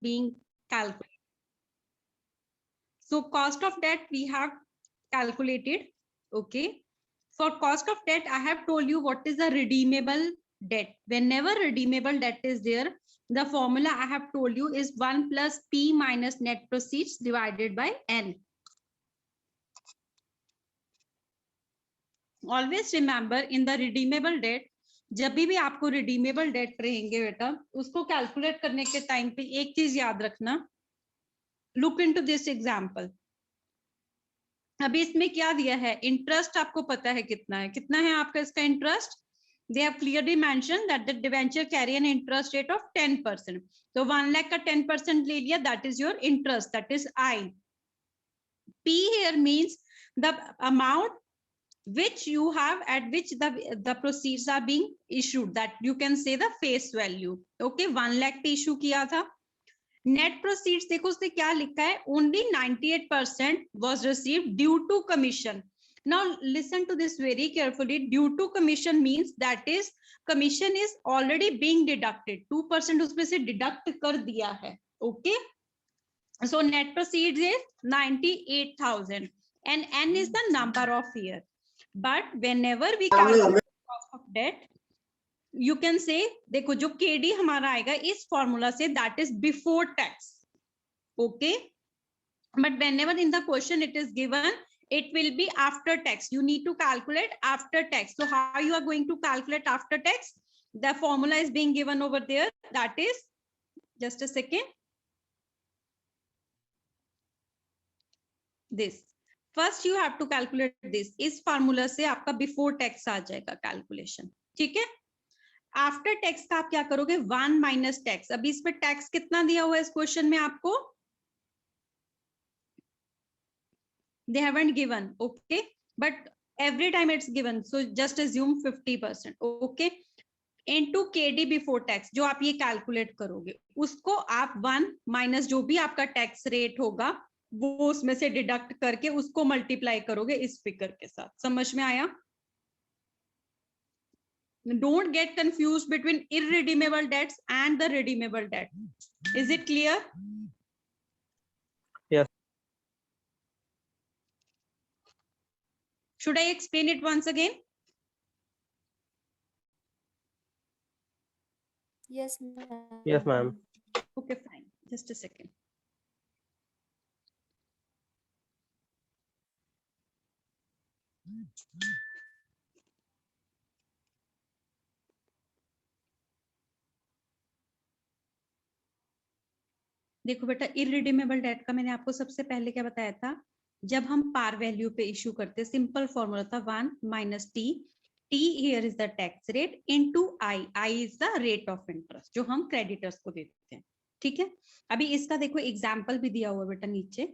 being calculated. So cost of debt we have calculated. Okay. For cost of debt, I have told you what is the redeemable debt. Whenever redeemable debt is there, the formula I have told you is 1 plus P minus net proceeds divided by N. Always remember in the redeemable debt, जब भी आपको redeemable date रहेंगे बेटा, उसको calculate करने के time पे एक चीज याद रखना, लुक इनटू दिस एग्जांपल. अभी इसमें क्या दिया है, इंटरेस्ट आपको पता है कितना है आपका इसका interest. They have clearly mentioned that the debenture carry an interest rate of 10%. So 1 lakh का 10% ले लिया, that is your interest, that is I. P here means the amount which you have at which the proceeds are being issued, that you can say the face value. Okay, 1 lakh पे issue किया था. Net proceeds देखो उसने क्या लिखा है, only 98% was received due to commission. Now listen to this very carefully. Due to commission means that is commission is already being deducted. 2% उसमें से deduct कर दिया है. Okay. So net proceeds is 98,000 and N is the number of year. But whenever we calculate cost of debt, you can say देखो जो KD हमारा आएगा इस फॉर्मूला से, that is before tax. Okay. But whenever in the question it is given, it will be after tax. You need to calculate after tax. So how you are going to calculate after tax? The formula is being given over there. That is, just a second. This. First you have to calculate this. इस formula से आपका before tax आ जाएगा calculation. ठीक है? After tax का आप क्या करोगे? 1 minus tax. अभी इस पे tax कितना दिया हुआ है इस question में आपको? They haven't given. Okay, but every time it's given, so just assume 50%. Okay, into KD before tax जो आप ये calculate करोगे, उसको आप 1 minus जो भी आपका tax rate होगा वो उसमें से deduct करके उसको multiply करोगे इस figure के साथ. समझ में आया? Don't get confused between irredeemable debts and the redeemable debt. Is it clear? Yes. Should I explain it once again? Yes, ma'am. Yes, ma'am. Okay, fine. Just a second. देखो बेटा, irredeemable date का मैंने आपको सबसे पहले क्या बताया था, जब हम पार वैल्यू पे इश्यू करते, सिंपल फॉर्मूला था 1 minus T. T here is the tax rate into I. I is the rate of interest जो हम क्रेडिटर्स को देते हैं. ठीक है, अभी इसका देखो एग्जाम्पल भी दिया हुआ बेटा नीचे.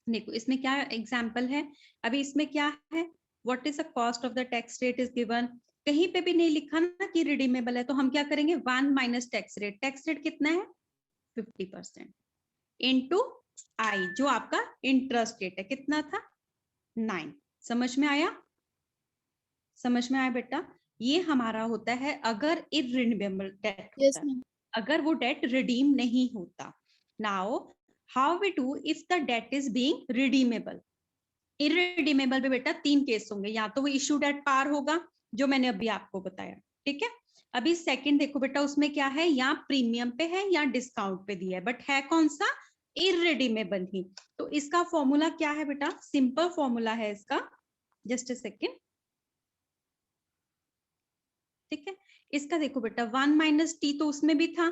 देखो इसमें क्या एग्जाम्पल है, अभी इसमें क्या है, what is the cost of the tax rate is given. कहीं पे भी नहीं लिखा ना कि रिडीमेबल है, तो हम क्या करेंगे 1 minus tax rate. Tax rate कितना है 50% इनटू आई जो आपका इंटरेस्ट रेट है कितना था 9. समझ में आया? समझ में आया बेटा? ये हमारा होता है अगर इररिडीमेबल डेट होता है, अगर वो डेट रिडीम नहीं होता. Now how we do if the debt is being redeemable. Irredeemable पे बेटा 3 केस होंगे, या तो वो इशू डेट पार होगा जो मैंने अभी आपको बताया. ठीक है, अभी सेकंड देखो बेटा उसमें क्या है, या प्रीमियम पे है या डिस्काउंट पे दिया है, बट है कौन सा, इररिडीमेबल ही. तो इसका फॉर्मूला क्या है बेटा, सिंपल फॉर्मूला है इसका. Just a second. ठीक है, इसका देखो बेटा 1 minus T तो उसमें भी था,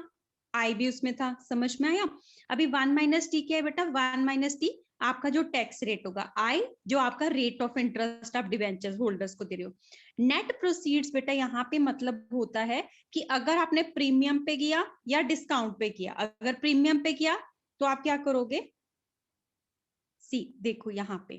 I भी उसमें था. समझ में आया? अभी 1 minus T क्या है बेटा, 1 minus T आपका जो टैक्स रेट होगा, I जो आपका रेट ऑफ इंटरेस्ट आप डिवेंचर होल्डर्स को दे रहे हो. नेट प्रोसीड्स बेटा यहाँ पे मतलब होता है कि अगर आपने प्रीमियम पे किया या डिस्काउंट पे किया. अगर प्रीमियम पे किया तो आप क्या करोगे, सी देखो यहाँ पे,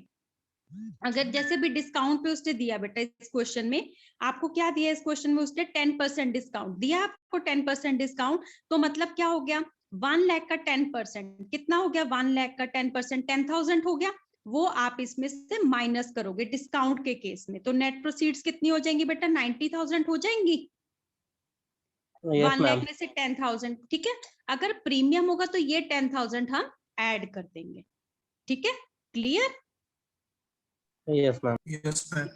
अगर जैसे भी डिस्काउंट पे उसने दिया बेटा इस क्वेश्चन में, आपको क्या दिया इस क्वेश्चन में, उसने 10% डिस्काउंट दिया आपको. 10% डिस्काउंट तो मतलब क्या हो गया, 1 लाख का 10% कितना हो गया, 1 लाख का 10% 10,000 हो गया. वो आप इसमें से माइनस करोगे डिस्काउंट के केस में, तो नेट प्रोसीड्स कितनी हो जाएंगी बेटा, 90,000 हो जाएंगी. Yes, 1 lakh ma'am. में से 10,000, ठीक है। अगर प्रीमियम होगा तो ये 10,000 हम ऐड कर देंगे, ठीक है, clear? Yes, ma'am. Yes, ma'am.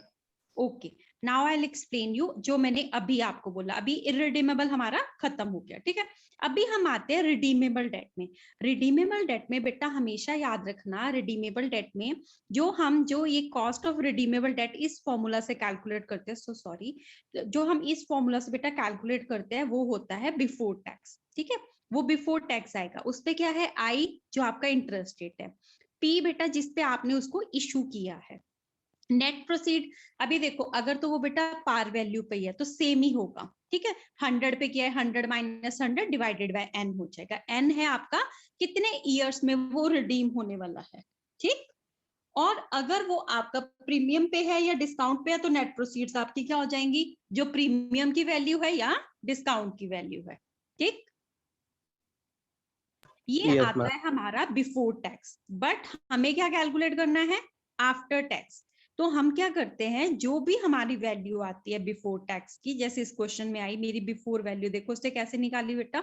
Okay, now I will explain you जो मैंने अभी आपको बोला। अभी इररिडीमेबल हमारा खत्म हो गया, ठीक है। अभी हम आते हैं रिडीमेबल डेट में। रिडीमेबल डेट में बेटा हमेशा याद रखना, रिडीमेबल डेट में जो ये कॉस्ट ऑफ रिडीमेबल डेट इस फॉर्मूला से कैलकुलेट करते हैं, सो सॉरी, जो हम इस फॉर्मूला से बेटा कैलकुलेट करते हैं वो होता है बिफोर टैक्स, ठीक है। वो बिफोर टैक्स आएगा, उस पे क्या है, आई जो आपका इंटरेस्ट रेट है, पी बेटा जिसपे आपने उसको इशू किया है, नेट प्रोसीड। अभी देखो अगर तो वो बेटा पार वैल्यू पे ही है तो सेम ही होगा, ठीक है। 100 पे किया है, 100 माइनस 100 डिवाइडेड बाय n हो जाएगा। n है आपका कितने ईयर्स में वो रिडीम होने वाला है, ठीक। और अगर वो आपका प्रीमियम पे है या डिस्काउंट पे है तो नेट प्रोसीड्स आपकी क्या हो जाएंगी, जो प्रीमियम की वैल्यू है या डिस्काउंट की वैल्यू है, ठीक। ये Yes, आता ma'am. है हमारा बिफोर टैक्स, बट हमें क्या कैलकुलेट करना है, आफ्टर टैक्स। तो हम क्या करते हैं, जो भी हमारी वैल्यू आती है बिफोर टैक्स की, जैसे इस क्वेश्चन में आई मेरी बिफोर वैल्यू, देखो उसने कैसे निकाली बेटा,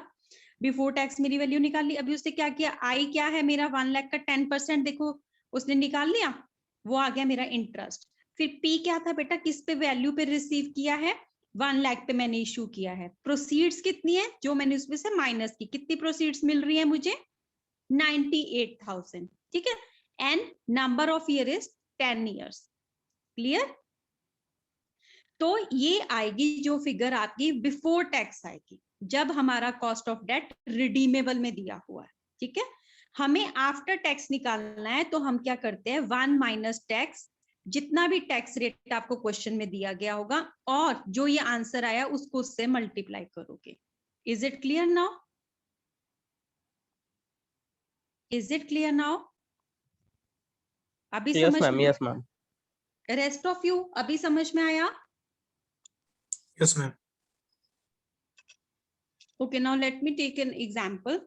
बिफोर टैक्स मेरी वैल्यू निकाली। अभी उसने क्या किया, आई क्या है मेरा 1 लाख का 10%, देखो उसने निकाल लिया, वो आ गया मेरा इंटरेस्ट। फिर पी क्या था बेटा, किस पे वैल्यू पे रिसीव किया है, 1 लाख पे मैंने इशू किया है। प्रोसीड्स कितनी है, जो मैंने उसमें से माइनस की, कितनी प्रोसीड्स मिल रही है मुझे, 98,000, ठीक है। And number of year is 10 years, clear. तो ये आएगी जो फिगर आपकी बिफोर टैक्स आएगी, जब हमारा कॉस्ट ऑफ डेट रिडीमेबल में दिया हुआ है, ठीक है। हमें आफ्टर टैक्स निकालना है, तो हम क्या करते हैं, 1 माइनस टैक्स, जितना भी टैक्स रेट आपको क्वेश्चन में दिया गया होगा, और जो ये आंसर आया उसको उससे मल्टीप्लाई करोगे। Is it clear now? Is it clear now? अभी Yes, समझ ma'am. में, Yes, ma'am. Rest of you अभी समझ में आया? Yes, ma'am. Okay, now let me take an example.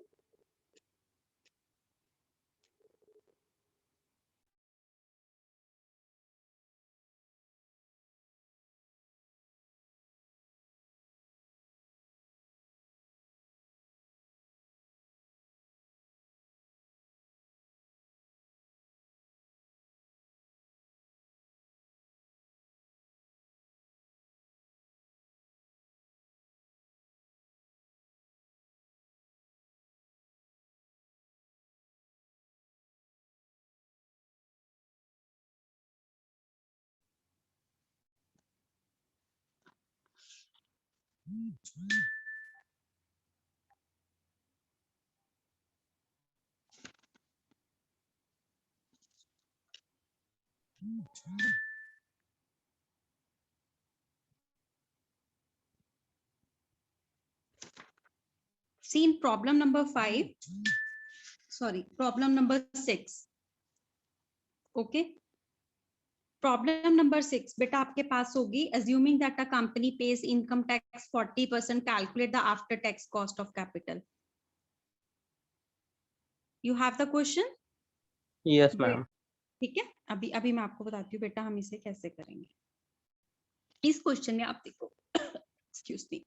See in problem number 5, sorry, problem number 6. Okay. Problem number 6 बेटा आपके पास होगी, assuming that a company pays income tax 40%, calculate the after tax cost of capital. You have the question? Yes, ma'am. ठीक है, अभी अभी मैं आपको बताती हूँ बेटा हम इसे कैसे करेंगे। इस क्वेश्चन में आप देखो, एक्सक्यूज मी,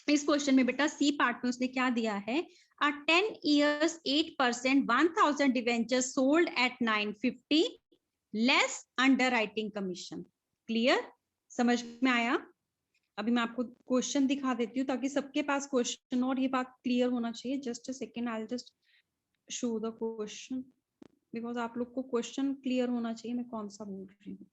इस क्वेश्चन में बेटा सी पार्ट में उसने क्या दिया है, a 10 years 8% 1000 debentures sold at 950 less underwriting commission. Clear, समझ में आया? अभी मैं आपको क्वेश्चन दिखा देती हूँ ताकि सबके पास क्वेश्चन और ये बात क्लियर होना चाहिए। Just a second, I will just show the question, because आप लोग को क्वेश्चन क्लियर होना चाहिए मैं कौन सा बोल रही हूँ।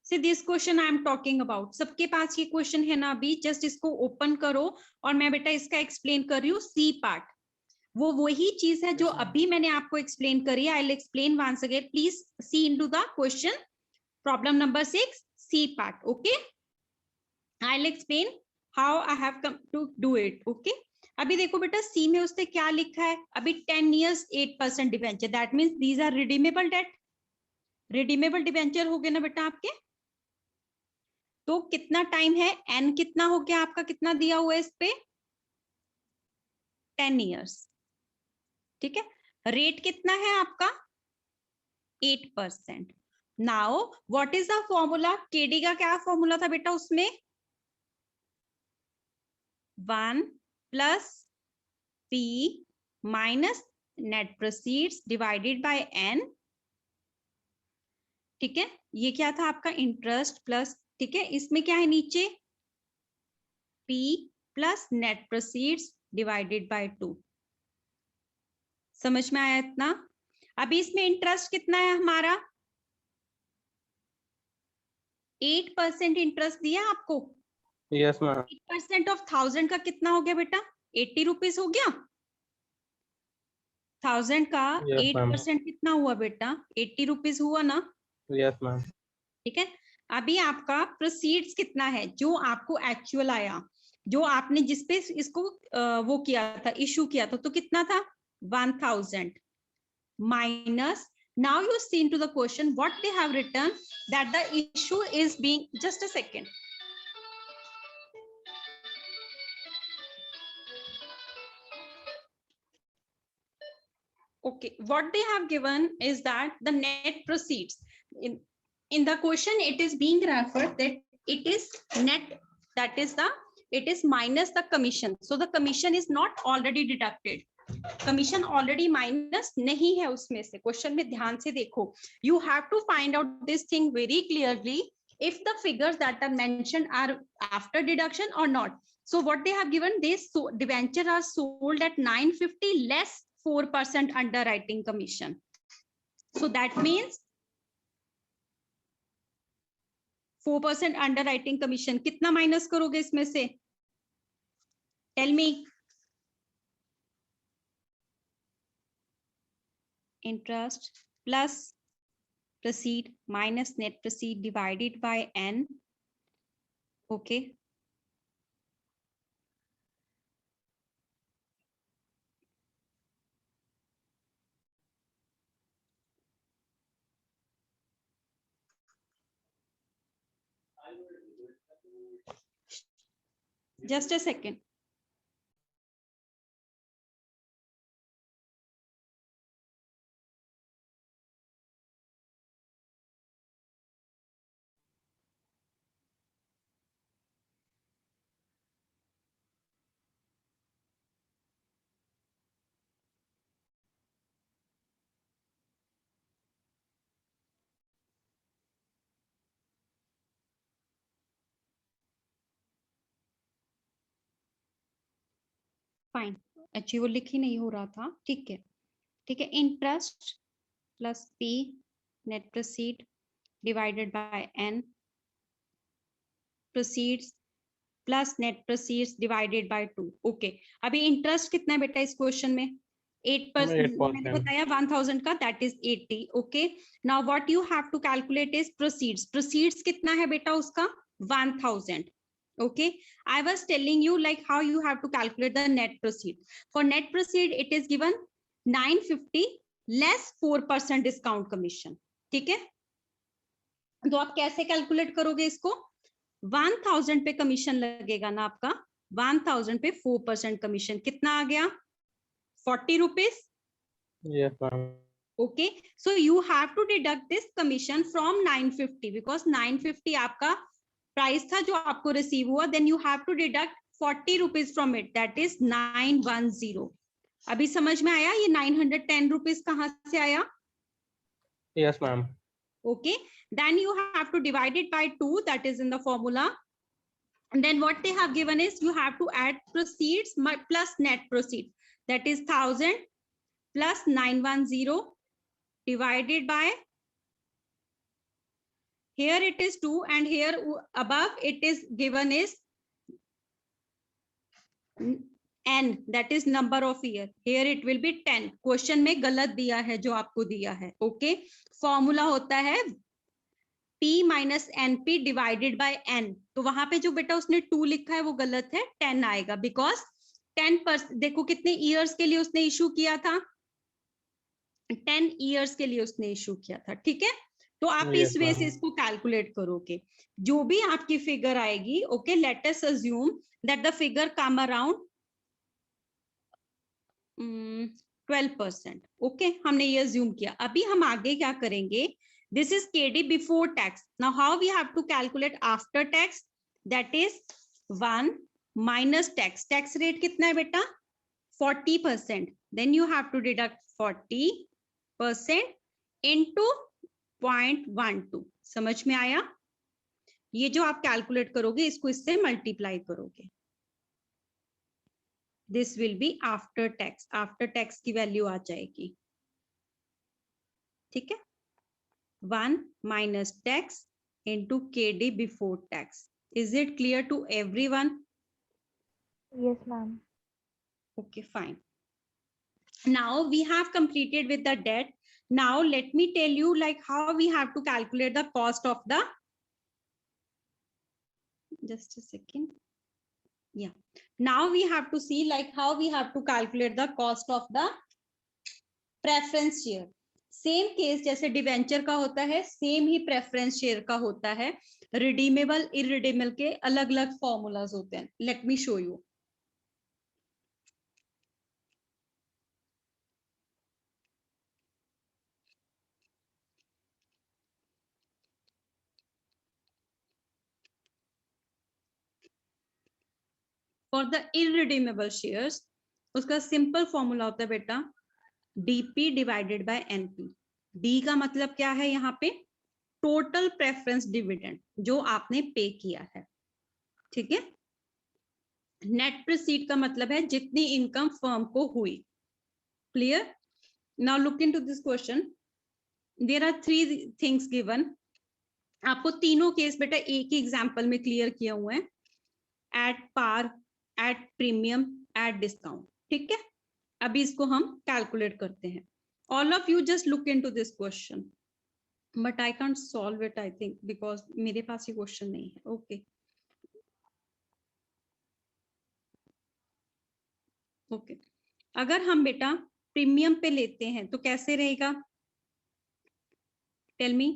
See this question I am talking about, सबके पास ये क्वेश्चन है ना, अभी जस्ट इसको ओपन करो और मैं बेटा इसका एक्सप्लेन कर रही हूँ सी पार्ट। वो वही चीज है जो अभी मैंने आपको एक्सप्लेन करी। I will explain once again, please see into the question, problem number 6 C part. Okay, I will explain how I have come to do it. Okay, अभी देखो बेटा सी में उसने क्या लिखा है, अभी 10 years 8% debenture, that means these are redeemable debt. Redeemable debenture हो गए ना बेटा आपके, तो कितना टाइम है, एन कितना हो गया आपका, कितना दिया हुआ है इस पे, 10 years, ठीक है। रेट कितना है आपका 8%, now what is the formula? KD का क्या फॉर्मूला था बेटा उसमें? 1 plus P minus net proceeds divided by N. ठीक है, ये क्या था आपका? इंटरेस्ट प्लस, ठीक है, इसमें क्या है नीचे? P plus net proceeds divided by 2। समझ में आया इतना? अभी इसमें इंटरेस्ट कितना है हमारा? 8% इंटरेस्ट दिया आपको। Yes, ma'am. 8% ऑफ 1000 का कितना हो गया बेटा? 80 रुपीज हो गया। 1000 का Yes, ma'am. 8% कितना हुआ बेटा? 80 रुपीज हुआ ना? Yes, ma'am. ठीक है, अभी आपका प्रोसीड्स कितना है जो आपको एक्चुअल आया, जो आपने जिसपे इसको वो किया था, इशू किया था, तो कितना था? 1000 minus, now you see into the question what they have written, that the issue is being, just a second, okay, what they have given is that the net proceeds in the question it is being referred that it is net, that is the, it is minus the commission, so the commission is not already deducted, commission already minus नहीं है उसमें से। Question में ध्यान से देखो, you have to find out this thing very clearly if the figures that are mentioned are after deduction or not. So what they have given, this debenture are sold at 950 less 4% underwriting commission. So that means 4% underwriting commission कितना minus करोगे इसमें से? Tell me. Interest plus proceed minus net proceed divided by n. Okay. Just a second. Fine, अच्छी वो लिखी नहीं हो रहा था, ठीक है, ठीक है। Interest plus P net proceed divided by N, proceeds plus net proceeds divided by 2। Okay, अभी इंटरेस्ट कितना है बेटा इस क्वेश्चन में? 8%। मैंने बताया 1000 का, that is 80। Okay, now what you have to calculate is proceeds. Proceeds कितना है बेटा उसका? 1000। Okay, I was telling you like how you have to calculate the net proceed. For net proceed, it is given 950 less 4% discount commission. ठीक है, तो आप कैसे calculate करोगे इसको? 1000 पे कमीशन लगेगा ना आपका, 1000 पे 4% कमीशन कितना आ गया? 40 rupees. Yes, ma'am. Okay, so you have to deduct this commission from 950 because 950 आपका प्राइस था जो आपको रिसीव हुआ, then you have to deduct 40 rupees from it, that is 910। अभी समझ में आया ये 910 रुपीज कहां से आया? Yes, ma'am. Okay, then you have to divide it by 2, that is in the formula, and then what they have given is you have to add proceeds plus net proceeds, that is 1000 plus 910 divided by, here it is 2 and here above it is given is n, that is number of year, here it will be 10। Question में गलत दिया है जो आपको दिया है। Okay, formula होता है p minus np divided by n, तो वहां पे जो बेटा उसने 2 लिखा है वो गलत है, 10 आएगा, बिकॉज 10%, देखो कितने ईयर्स के लिए उसने इशू किया था, 10 ईयर्स के लिए उसने इशू किया था। ठीक है, तो आप इस वे से इसको कैलकुलेट करोगे, जो भी आपकी फिगर आएगी। Okay, let us assume that the figure come around 12%। Okay, हमने ये अज्यूम किया। अभी हम आगे क्या करेंगे, This is KD before tax. Now how we have to calculate after tax? That is 1 minus tax. Tax rate कितना है बेटा? 40%. Then you have to deduct 40% into 0.12. समझ में आया? ये जो आप कैलकुलेट करोगे इसको इससे मल्टीप्लाई करोगे. This will be after tax. After tax की वैल्यू आ जाएगी. ठीक है? 1 minus tax into KD before tax. Is it clear to everyone? Yes, ma'am. Okay, fine. Now we have completed with the debt. Now let me tell you like how we have to calculate the cost of the. Just a second. Yeah. Now we have to see like how we have to calculate the cost of the preference share. Same case जैसे debenture का होता है, same ही preference share का होता है. Redeemable irredeemable के अलग अलग फॉर्मूलाज होते हैं. Let me show you. For the irredeemable shares उसका सिंपल फॉर्मूला होता है बेटा DP divided by NP. D का मतलब क्या है यहाँ पे? टोटल प्रेफरेंस डिविडेंड जो आपने पे किया है. ठीक है. नेट प्रोसीड का मतलब है जितनी इनकम फर्म को हुई. Clear? Now look into this question. There are 3 things given. आपको तीनों केस बेटा एक ही एग्जांपल में क्लियर किए हुए हैं. At par, at premium, at discount. ठीक है. अभी इसको हम कैलकुलेट करते हैं. All of you just look into this question. But I can't solve it I think because मेरे पास ये क्वेश्चन नहीं है. Okay okay. अगर हम बेटा प्रीमियम पे लेते हैं तो कैसे रहेगा? Tell me.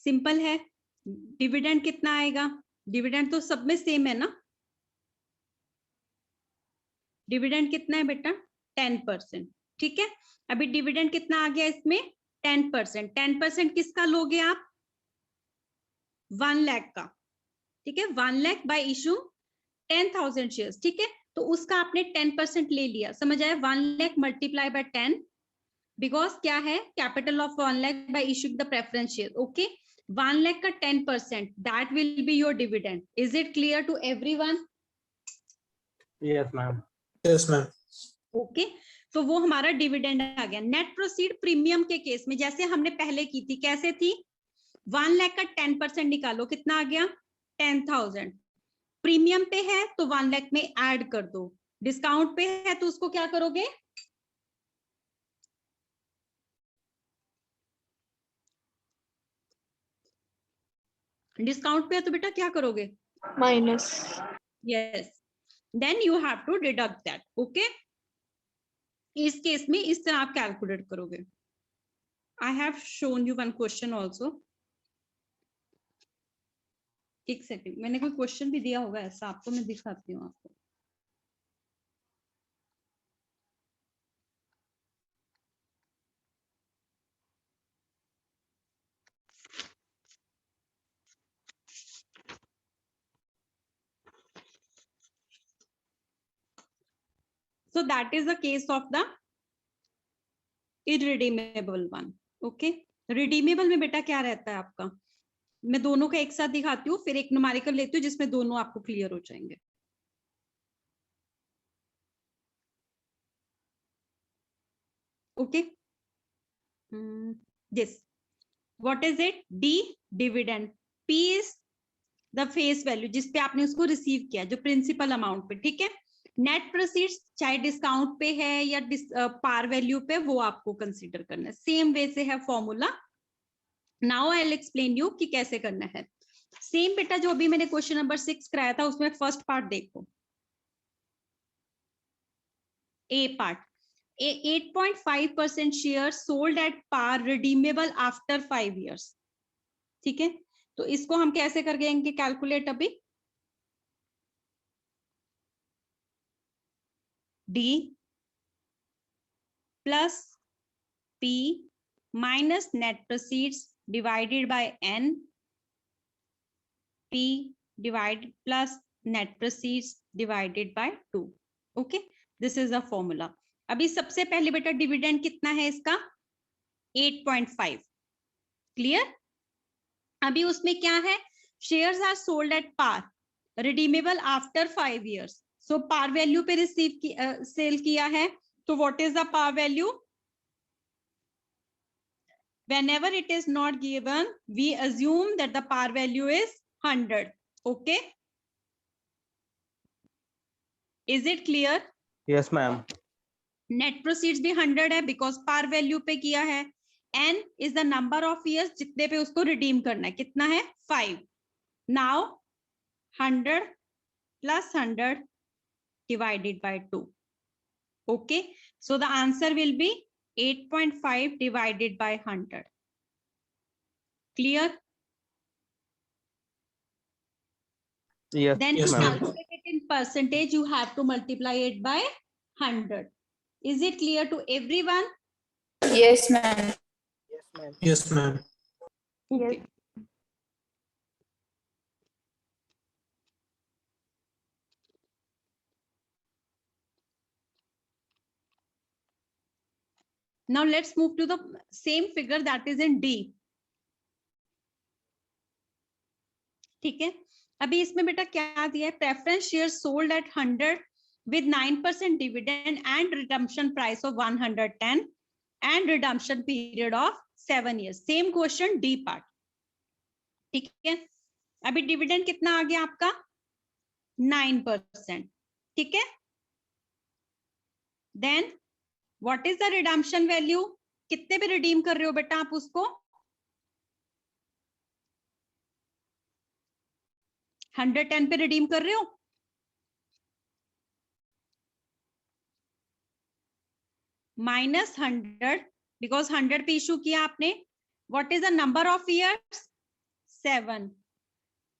सिंपल है. डिविडेंड कितना आएगा? डिविडेंड तो सब में सेम है ना. डिविडेंड कितना है बेटा? 10%. ठीक है. अभी डिविडेंड कितना आ गया इसमें? 10%. 10% किसका लोगे आप? 1 लाख का. ठीक है. 1 लाख बाय इशू 10,000 शेयर्स. ठीक है. तो उसका आपने 10% ले लिया. समझ आया? 1 लाख मल्टीप्लाई बाय 10 बिकॉज क्या है? Capital of 1 lakh by issuing the preference share. Okay. 1 lakh का 10% that will be your dividend. Is it clear to everyone? Yes, ma'am. Yes, ma'am. Okay. तो वो हमारा डिविडेंड आ गया. नेट प्रोसीड प्रीमियम के केस में जैसे हमने पहले की थी, कैसे थी? 1 लाख का 10% निकालो, कितना आ गया? 10,000. प्रीमियम पे है तो 1 लाख में ऐड कर दो. डिस्काउंट पे है तो उसको क्या करोगे? डिस्काउंट पे है तो बेटा क्या करोगे? Minus. Yes. Then you have to deduct that. Okay. इस केस में इस तरह आप कैलकुलेट करोगे. I have shown you one question also. एक सेकेंड. मैंने कोई क्वेश्चन भी दिया होगा ऐसा आपको, मैं दिखाती हूँ आपको. So that is the case of the irredeemable one. Okay. Redeemable में बेटा क्या रहता है आपका? मैं दोनों का एक साथ दिखाती हूँ, फिर एक न्यूमेरिकल लेती हूँ जिसमें दोनों आपको क्लियर हो जाएंगे. Okay. Yes. What is it? D dividend. P is the face value जिस पे आपने उसको रिसीव किया, जो प्रिंसिपल अमाउंट पे. ठीक है. नेट प्रोसीड्स चाहे डिस्काउंट पे है या पार वैल्यू पे, वो आपको कंसीडर करना है. सेम वे से है formula. Now I will explain you कि कैसे करना है. सेम बेटा जो अभी मैंने क्वेश्चन नंबर 6 कराया था उसमें फर्स्ट पार्ट देखो. A part. 8.5% share sold at par redeemable after 5 years. ठीक है. तो इसको हम कैसे कर देंगे कैलकुलेट? अभी D plus P minus net proceeds divided by n, p divided plus net proceeds divided by 2. Okay, this is a formula. अभी सबसे पहले बेटा डिविडेंड कितना है इसका 8.5. क्लियर? अभी उसमें क्या है, shares are sold at par, redeemable after 5 years. So par value पे रिसीव सेल किया है, तो what is the par value? Whenever it is not given, we assume that the par value is 100. Okay, is it clear? Yes, ma'am. Net proceeds भी 100 है because par value पे किया है. N is the number of years जितने पे उसको redeem करना है, कितना है 5. Now 100 plus 100 divided by 2. Okay, so the answer will be 8.5 divided by 100. Clear? Yes. Then Yes, to ma'am. calculate it in percentage, you have to multiply it by 100. Is it clear to everyone? Yes, ma'am. Yes, ma'am. Yes, ma'am. Okay. Yes. Now let's move to the same figure that is in D. ठीक है, अभी इसमें बेटा क्या दिया है, preference share sold eight 100 with 9% dividend and redemption price of 110 and redemption period of 7 years. Same question D part. ठीक है, अभी डिविडेंड कितना आ गया आपका 9%. ठीक है, then what is the redemption value, कितने पे रिडीम कर रहे हो बेटा आप उसको 110 पे रिडीम कर रहे हो, माइनस 100 बिकॉज 100 पे इशू किया आपने. What is the number of years 7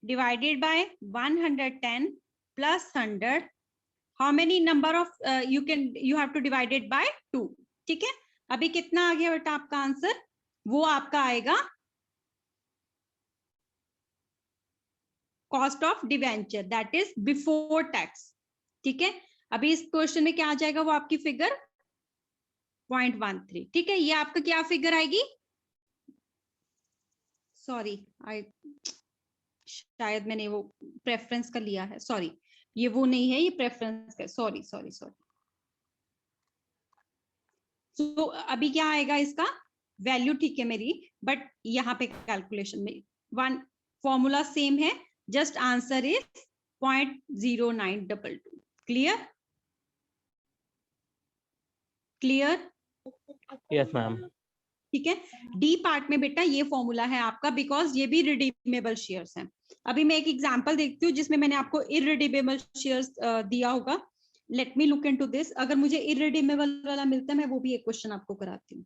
divided by 110 plus 100. How many number of you have to divide it by 2. ठीक है, अभी कितना आ गया बेटा आपका आंसर, वो आपका आएगा cost of debenture that is before tax. ठीक है, अभी इस क्वेश्चन में क्या आ जाएगा, वो आपकी फिगर 0.13. ठीक है, ये आपका क्या फिगर आएगी, सॉरी शायद मैंने वो प्रेफरेंस का लिया है, सॉरी ये वो नहीं है, ये प्रेफरेंस का, सॉरी सॉरी सॉरी. तो अभी क्या आएगा इसका वैल्यू, ठीक है मेरी, बट यहाँ पे कैलकुलेशन में वन फॉर्मूला सेम है, just answer is 0.0922. Clear? Clear? Yes, ma'am. ठीक है, डी पार्ट में बेटा ये फॉर्मूला है आपका, बिकॉज ये भी रिडीमेबल शेयर्स हैं. अभी मैं एक एग्जांपल देखती हूँ जिसमें मैंने आपको इररिडीमेबल शेयर्स दिया होगा. Let me look into this. अगर मुझे इररिडीमेबल वाला मिलता है मैं वो भी एक क्वेश्चन आपको कराती हूँ.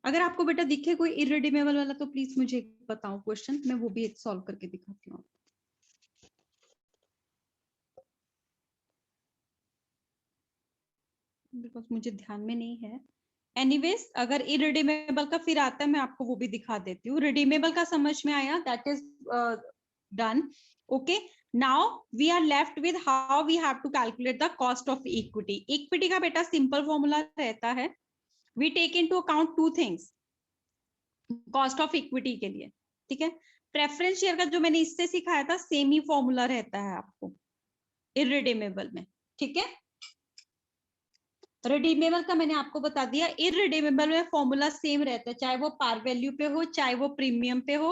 अगर आपको बेटा दिखे कोई इररिडीमेबल वाला तो प्लीज मुझे बताओ क्वेश्चन, मैं वो भी एक सॉल्व करके दिखाती हूँ. बिकॉज मुझे ध्यान में नहीं है. एनीवेज अगर इररिडीमेबल का फिर आता है मैं आपको वो भी दिखा देती हूँ. रिडीमेबल का समझ में आया, that is done. Okay, now we are left with how we have to calculate the cost of equity. Equity का बेटा सिंपल फॉर्मूला रहता है, we take into account two things cost of equity के लिए. ठीक है, प्रेफरेंस शेयर का जो मैंने इससे सिखाया था सेम ही फॉर्मूला रहता है आपको इररिडीमेबल में. ठीक है, रिडीमेबल का मैंने आपको बता दिया. इररिडीमेबल में फॉर्मूला सेम रहता है, चाहे वो पार वैल्यू पे हो, चाहे वो प्रीमियम पे हो,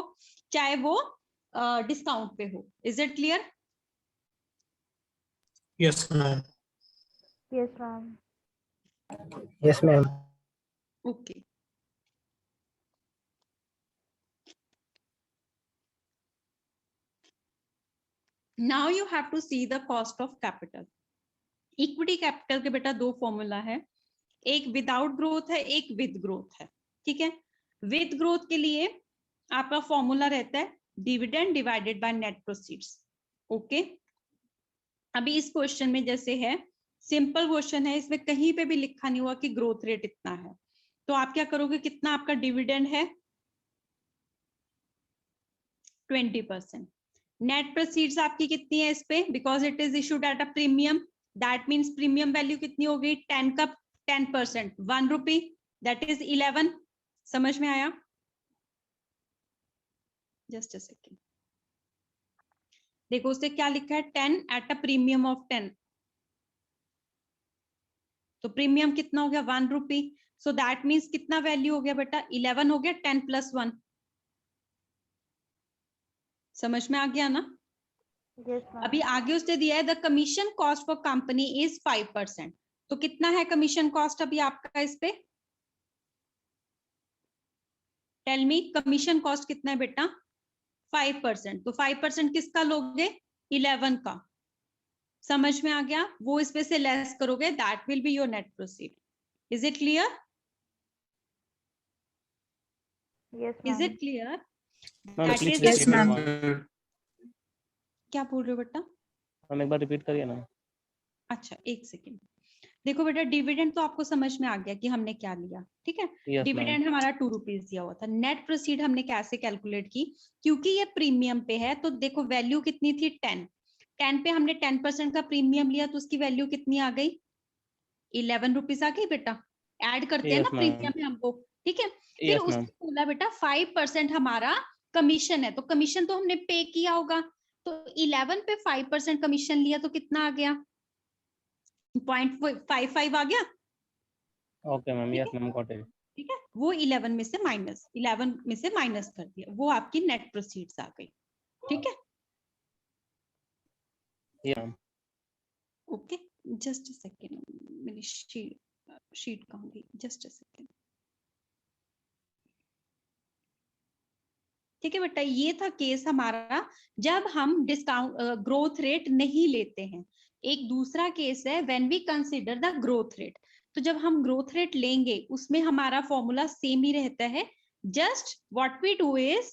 चाहे वो डिस्काउंट पे हो. Is it clear? Yes, ma'am. Yes, ma'am. Yes, ma'am. Okay, now you have to see the cost of capital. Equity capital के बेटा दो फॉर्मूला है, एक विदाउट ग्रोथ है, एक विद ग्रोथ है. ठीक है, विद ग्रोथ के लिए आपका फॉर्मूला रहता है dividend divided by net proceeds. Okay, अभी इस क्वेश्चन में जैसे है सिंपल क्वेश्चन है, इसमें कहीं पे भी लिखा नहीं हुआ कि ग्रोथ रेट इतना है. तो आप क्या करोगे, कितना आपका डिविडेंड है, 20%। नेट प्रोसीड्स आपकी कितनी है इस पे, because it is issued at a premium, that means premium value कितनी हो गई, 10 का 10%, 1 रुपी, दैट इज 11। समझ में आया? जस्ट अ सेकेंड, देखो उससे क्या लिखा है, 10 एट अ प्रीमियम ऑफ 10, तो प्रीमियम कितना हो गया, 1 रुपी, सो दैट मीन्स कितना वैल्यू हो गया बेटा, 11 हो गया, 10 + 1। समझ में आ गया ना? Yes, ma'am. अभी आगे उसने दिया है the commission cost for company is 5%, तो कितना है कमीशन कॉस्ट अभी आपका इस पे, टेल मी, कमीशन कॉस्ट कितना है बेटा, 5%, तो 5% किसका लोगे, 11 का। समझ में आ गया? वो इस पे से लेस करोगे, that will be your net proceed. Is it clear? Yes, is ma'am. It clear? Ma'am that please is Yes, ma'am. क्या बोल रहे हो बेटा? मैम एक बार रिपीट करिए ना। अच्छा एक सेकेंड, देखो बेटा डिविडेंड तो आपको समझ में आ गया कि हमने क्या लिया, ठीक है। Yes ma'am. डिविडेंड हमारा 2 रुपीज दिया हुआ था। नेट प्रोसीड हमने कैसे कैलकुलेट की, क्योंकि ये प्रीमियम पे है, तो देखो वैल्यू कितनी थी, 10 पे हमने 10% का प्रीमियम लिया, तो उसकी वैल्यू कितनी आ गई, 11 रुपीज आ गई बेटा। ऐड करते हैं ना यस मैम। प्रीमियम में हमको, ठीक है। फिर यस मैम। उसने बोला बेटा 5% हमारा कमीशन है, तो कमीशन तो हमने पे किया होगा, तो 11 पे 5% कमीशन लिया, तो कितना आ गया, 0.55 आ गया, ओके मैम, ठीक यस है, मैम, गॉट इट। ठीक है। वो 11 में से माइनस कर दिया, वो आपकी नेट प्रोसीड्स आ गई, ठीक है। या ma'am. Okay, just a second, मेरी शीट कहाँ गई, जस्ट अ सेकेंड। ठीक है बेटा, ये था केस हमारा जब हम डिस्काउंट ग्रोथ रेट नहीं लेते हैं। एक दूसरा केस है when we consider the growth rate, तो जब हम ग्रोथ रेट लेंगे उसमें हमारा फॉर्मूला सेम ही रहता है, just what we do is,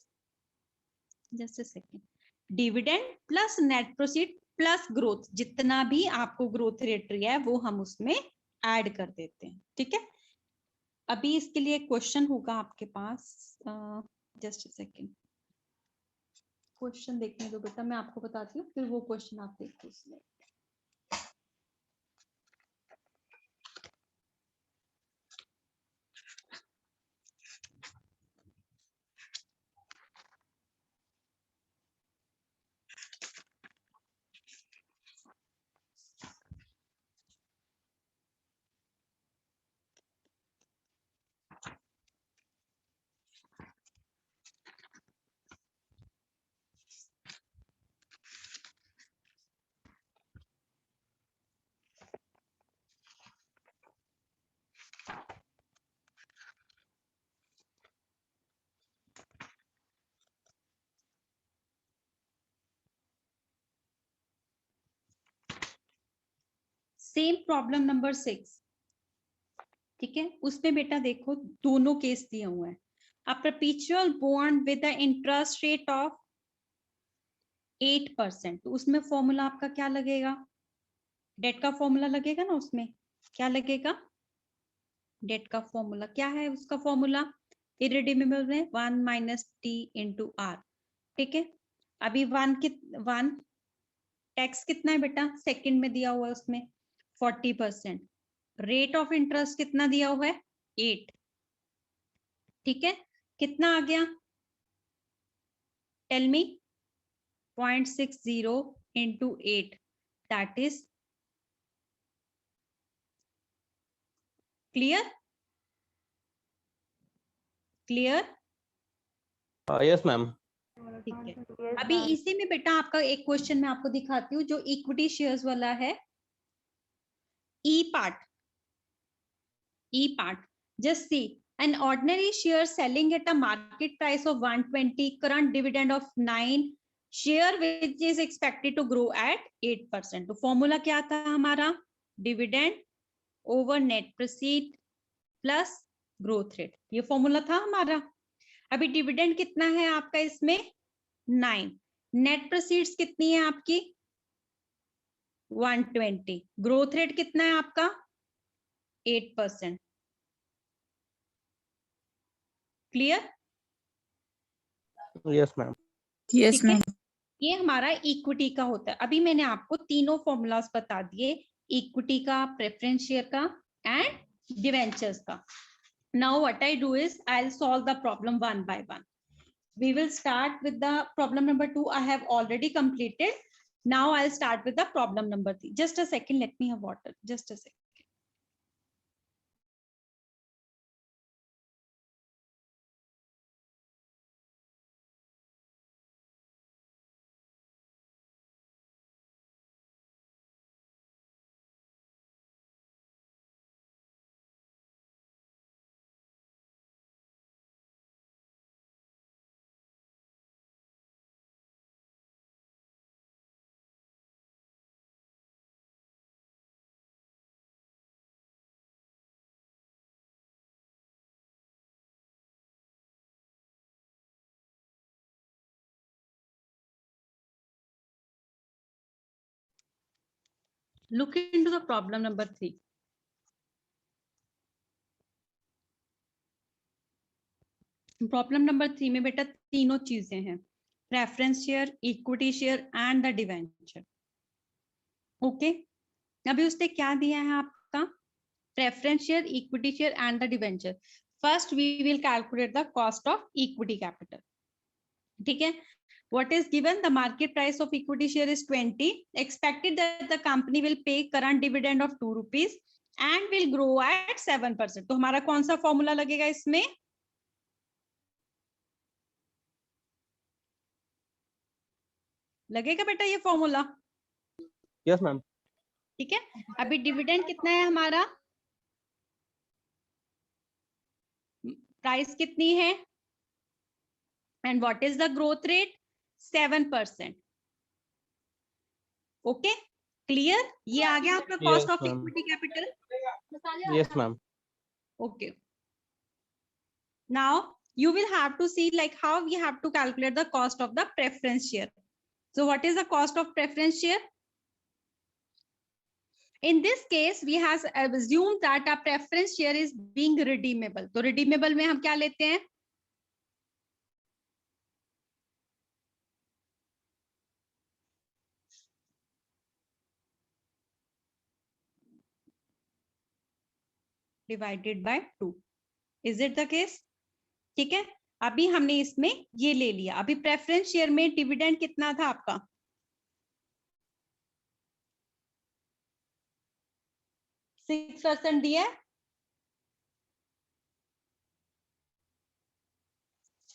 just a second, dividend plus net proceed plus growth, जितना भी आपको ग्रोथ रेट दिया है वो हम उसमें ऐड कर देते हैं, ठीक है। अभी इसके लिए क्वेश्चन होगा आपके पास, जस्ट अ सेकेंड, क्वेश्चन देखने दो बेटा, मैं आपको बताती हूँ, फिर वो क्वेश्चन आप देखो उसमें। सेम प्रॉब्लम नंबर 6, ठीक है। उसमें बेटा देखो दोनों केस दिए हुए हैं। अ perpetual bond with the interest rate of 8%, तो उसमें फॉर्मूला आपका क्या लगेगा, डेट का फॉर्मूला लगेगा ना, उसमें क्या लगेगा, डेट का फॉर्मूला क्या है, उसका फॉर्मूला इरेडीमेबल में 1 - t × r, ठीक है। अभी 1 टैक्स कितना है बेटा, सेकंड में दिया हुआ है उसमें 40%, रेट ऑफ इंटरेस्ट कितना दिया हुआ है, 8, ठीक है। कितना आ गया, tell me, 0.60 × 8, that is clear, clear, yes ma'am. ठीक है। Yes, अभी ma'am. इसी में बेटा आपका एक क्वेश्चन मैं आपको दिखाती हूँ जो इक्विटी शेयर्स वाला है, ई part, just see, an ordinary share selling at a market price of 120, current dividend of 9, share which is expected to grow at 8%, तो फॉर्मूला क्या था हमारा, dividend over net proceed plus growth rate, ये formula था हमारा। अभी dividend कितना है आपका इसमें 9, नेट प्रोसीड्स कितनी है आपकी 120, ग्रोथ रेट कितना है आपका 8%, क्लियर? Yes, ma'am. Yes, ठीक है, ma'am. ये हमारा इक्विटी का होता है। अभी मैंने आपको तीनों फॉर्मूलाज बता दिए, इक्विटी का, प्रेफरेंस शेयर का एंड डिवेंचर्स का। Now what I do is I will solve the problem one by one. We will start with the problem number 2. I have already completed. Now I'll start with the problem number 3. Just a second, let me have water. Just a second. Look into the problem number 3. Problem number 3 में बेटा तीनों चीजें हैं, preference share, equity share and the debenture. Okay, अभी उसने क्या दिया है आपका, preference share, equity share and the debenture. First we will calculate the cost of equity capital. ठीक है, what is given? The market price of equity share is 20. Expected that the company will pay current dividend of 2 rupees and will grow at 7%. तो हमारा कौन सा formula लगेगा इसमें? लगेगा बेटा ये फॉर्मूला? Yes, ma'am. ठीक है, अभी डिविडेंड कितना है हमारा, प्राइस कितनी है, and what is the growth rate? 7%. Okay, clear? ये आ गया आपका cost of ma'am. Equity capital. Yes, ma'am. Okay. Now you will have to see like how we have to calculate the cost of the preference share. So what is the cost of preference share? In this case, we have assumed that a preference share is being redeemable. तो redeemable में हम क्या लेते हैं? Divided by 2. Is it the case? ठीक है, अभी हमने इसमें ये ले लिया। अभी प्रेफरेंस शेयर में डिविडेंड कितना था आपका? 6% दिया।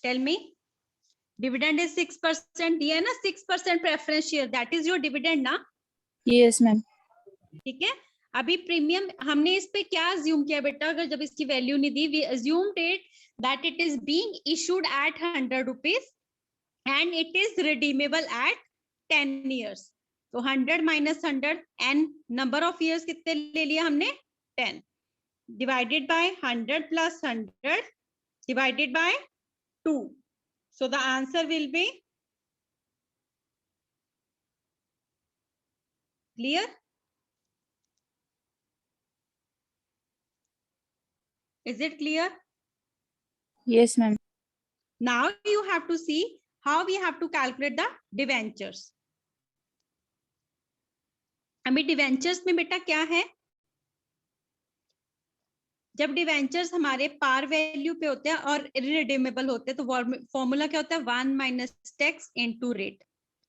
टेल मी, डिविडेंड इज 6% दिया है ना, 6% preference share, that is your dividend ना? Yes, ma'am. ठीक है, अभी प्रीमियम हमने इस पे क्या अज्यूम किया बेटा, अगर जब इसकी वैल्यू नहीं दी, we assumed it that it is being issued at 100 rupees and it is redeemable at 10 years. तो 100 minus 100 and number of years कितने ले लिया हमने? 10 divided by 100 plus 100 divided by 2. So the answer will be clear? Is it clear? Yes, ma'am. Now you have to see how we have to calculate the debentures. अभी debentures में बेटा क्या है, जब डिवेंचर्स हमारे पार वैल्यू पे होते हैं और इररिडीमेबल होते हैं तो फॉर्मूला क्या होता है? 1 minus tax into rate.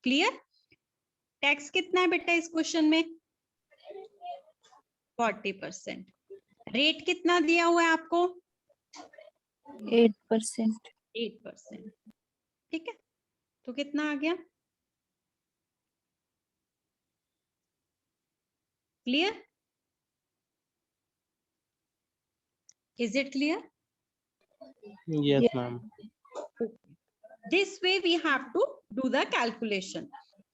Clear? Tax कितना है बेटा इस क्वेश्चन में? 40%। रेट कितना दिया हुआ है आपको? 8%. 8%। ठीक है, तो कितना आ गया? Clear? Is it clear? Yes, ma'am. This way we have to do the calculation.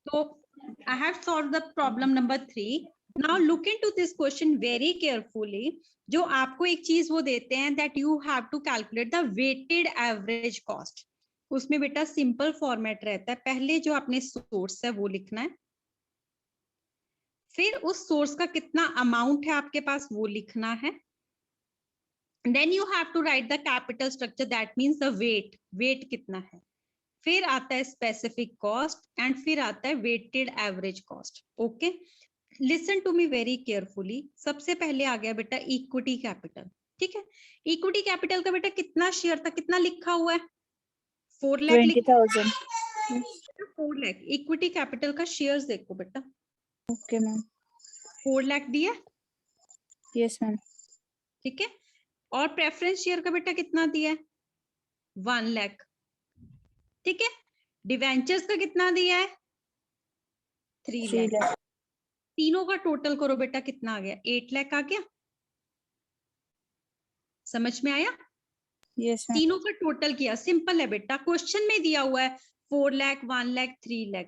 So I have solved the problem number 3. Now look into this question very carefully. जो आपको एक चीज वो देते हैं that you have to calculate the weighted average cost. उसमें बेटा simple format रहता है, पहले जो आपने सोर्स है वो लिखना है, फिर उस सोर्स का कितना अमाउंट है आपके पास वो लिखना है, then you have to write the capital structure, that means the weight, weight कितना है, फिर आता है स्पेसिफिक कॉस्ट एंड फिर आता है weighted average cost. Okay, listen to me very carefully. सबसे पहले आ गया बेटा इक्विटी कैपिटल, ठीक है। इक्विटी कैपिटल का बेटा कितना शेयर था, कितना लिखा हुआ है, 4 लाख 20,000. 4 लाख इक्विटी कैपिटल का शेयर्स देखो बेटा, Okay, ma'am. 4 लाख दिया, Yes, ma'am. ठीक है। और प्रेफरेंस शेयर का बेटा कितना दिया है, 1 लाख, ठीक है। डिवेंचर्स का कितना दिया है, 3 3 लाख। lakh. तीनों का टोटल करो बेटा, कितना आ गया, 8 लाख आ गया। समझ में आया, Yes, ma'am. तीनों का टोटल किया, सिंपल है बेटा। क्वेश्चन में दिया हुआ है 4 लाख, 1 लाख, 3 लाख,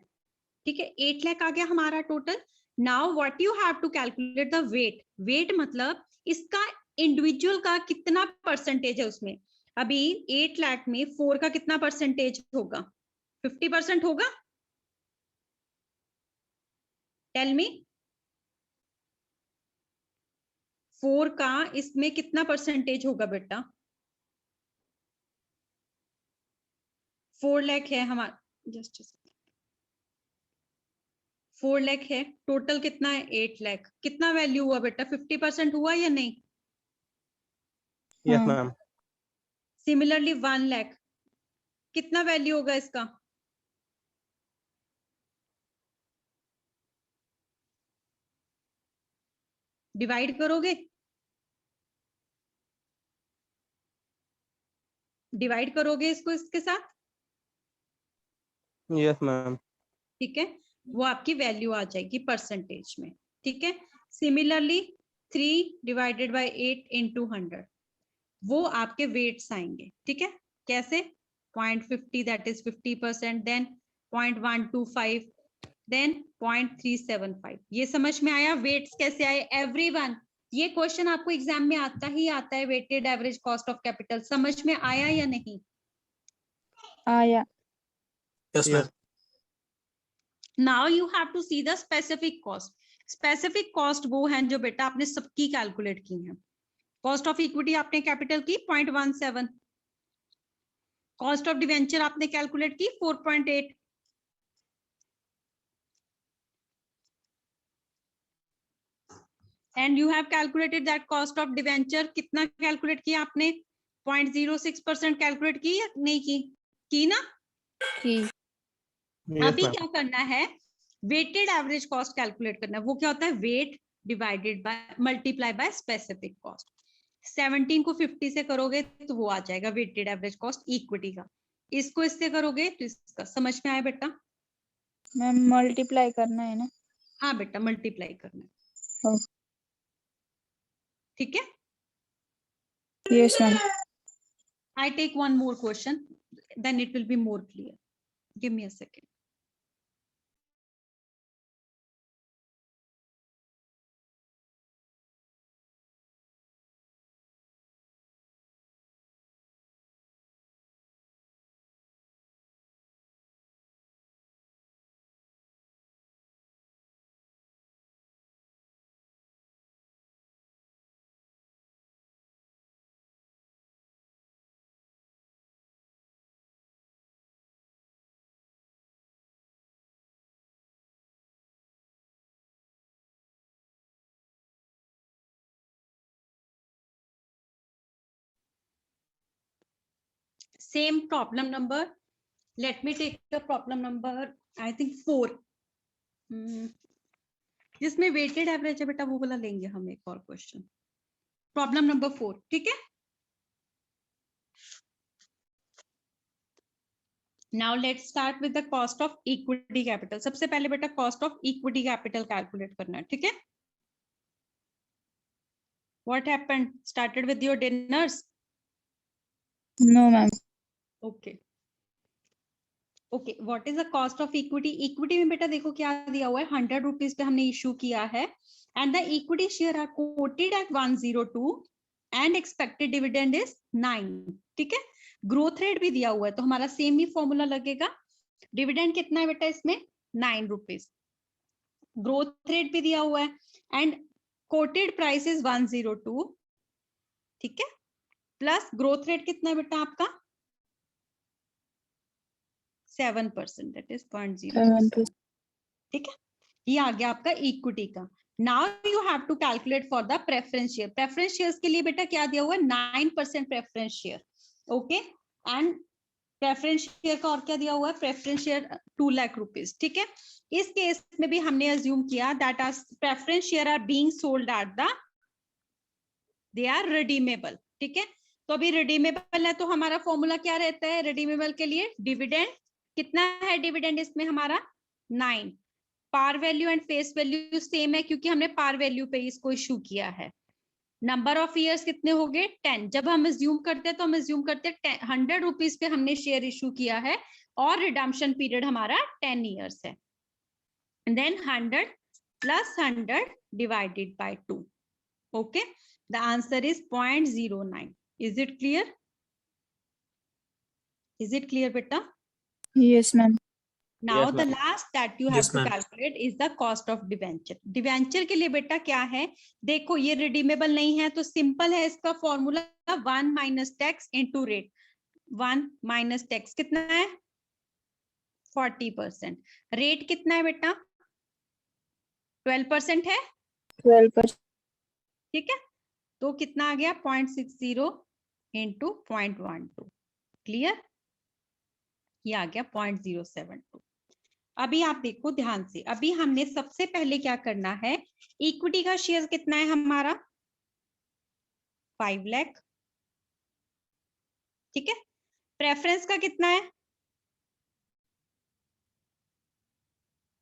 ठीक है। 8 लाख आ गया हमारा total. Now what you have to calculate the weight, weight मतलब इसका इंडिविजुअल का कितना परसेंटेज है उसमें। अभी 8 लाख में 4 का कितना परसेंटेज होगा, 50% होगा, टेल मी। 4 का इसमें कितना परसेंटेज होगा बेटा, 4 लाख है हमारा, जस्ट 4 लाख है टोटल, कितना है 8 लाख, कितना वैल्यू हुआ बेटा, 50% हुआ या नहीं। Yes, हाँ. ma'am. सिमिलरली 1 लाख कितना वैल्यू होगा इसका, डिवाइड करोगे, डिवाइड करोगे इसको इसके साथ, Yes, ma'am. ठीक है। वो आपकी वैल्यू आ जाएगी परसेंटेज में, ठीक है। सिमिलरली 3 डिवाइडेड बाय 8 इंटू 100, वो आपके वेट्स आएंगे, ठीक है। कैसे, 0.50 दैट इज 50%, देन 0.125, देन 0.375। ये समझ में आया, वेट्स कैसे आए एवरीवन। ये क्वेश्चन आपको एग्जाम में आता ही आता है, weighted average cost of capital, समझ में आया या नहीं। आया. Yes, ma'am. Now you have to see the specific cost. Specific cost वो हैं जो बेटा आपने सबकी कैलकुलेट की हैं। कॉस्ट ऑफ इक्विटी आपने कैपिटल की 0.17, कॉस्ट ऑफ डिवेंचर आपने कैलकुलेट की 4.8, and you have calculated that cost of debenture, कितना कैलकुलेट किया आपने, 0.06% कैलकुलेट की या नहीं की ना। की. Yes, अभी ma'am. क्या करना है, वेटेड एवरेज कॉस्ट कैलकुलेट करना है। वो क्या होता है, weight divided by multiply by specific cost. 17 को 50 से करोगे तो वो आ जाएगा वेटेड एवरेज कॉस्ट इक्विटी का, इसको इससे करोगे तो इसका। समझ में आया बेटा, मैम मल्टीप्लाई करना है ना। हाँ बेटा मल्टीप्लाई करना है, Oh. ठीक है। Yes, ma'am. I take one more question, then it will be more clear. Give me a second. Same problem number. Let me take the problem number, I think 4. जिसमें वेटेड एवरेज है बेटा वो वाला लेंगे हम एक और क्वेश्चन, प्रॉब्लम नंबर 4, ठीक है। Now let's start with the cost of equity capital. सबसे पहले बेटा cost of equity capital calculate करना है, ठीक है। What happened? Started with your dinners? No, ma'am. Okay. Okay, what is the cost of equity? Equity में बेटा देखो क्या दिया हुआ है, 100 रुपीज पे हमने इशू किया है, and the equity share are quoted at 102 and expected dividend is 9, ठीक है। ग्रोथ रेट भी दिया हुआ है तो हमारा सेम ही फॉर्मूला लगेगा। डिविडेंड कितना है बेटा इसमें, 9 रुपीज, ग्रोथ रेट भी दिया हुआ है, एंड कोटेड प्राइस इज 102, ठीक है। प्लस ग्रोथ रेट कितना है बेटा आपका 7%, दैट इज 0.0, 7%. ठीक है। ये आ गया आपका इक्विटी का। Now you have to calculate for the preference share. Preference shares के लिए बेटा क्या दिया हुआ है 9% preference share, okay. And preference share का और क्या दिया हुआ है, प्रेफरेंस शेयर 2 लाख रुपीज, ठीक है। इस केस में भी हमने अज्यूम किया that our preference share are being sold at the, they are redeemable, ठीक है। तो अभी रिडीमेबल है तो हमारा फॉर्मूला क्या रहता है रिडीमेबल के लिए, डिविडेंड। कितना है डिविडेंड इसमें हमारा 9। Par value and face value same है क्योंकि हमने पार वैल्यू पे इसको इशू किया है। नंबर ऑफ ईयर्स कितने हो गए 10। जब हम अज्यूम करते हैं तो हम अज्यूम करते हैं 100 रुपीज पे हमने शेयर इशू किया है और रिडम्पशन पीरियड हमारा 10 ईयर्स है। Then 100 plus 100 divided by 2, okay. The answer is 0.09। Is it clear? Is it clear बेटा? Yes, ma'am. Now Yes, the ma'am. last that you have Yes, to ma'am. calculate is the cost of debenture. Debenture के लिए बेटा क्या है, देखो ये redeemable नहीं है तो सिंपल है इसका formula 1 minus tax into rate. 1 minus tax कितना है 40%। रेट कितना है बेटा 12% है, 12%. ठीक है। तो कितना आ गया 0.60 इंटू 0.12, क्लियर। ये आ गया 0.072। अभी आप देखो ध्यान से, अभी हमने सबसे पहले क्या करना है, इक्विटी का शेयर कितना है हमारा 5 लाख, ठीक है। प्रेफरेंस का कितना है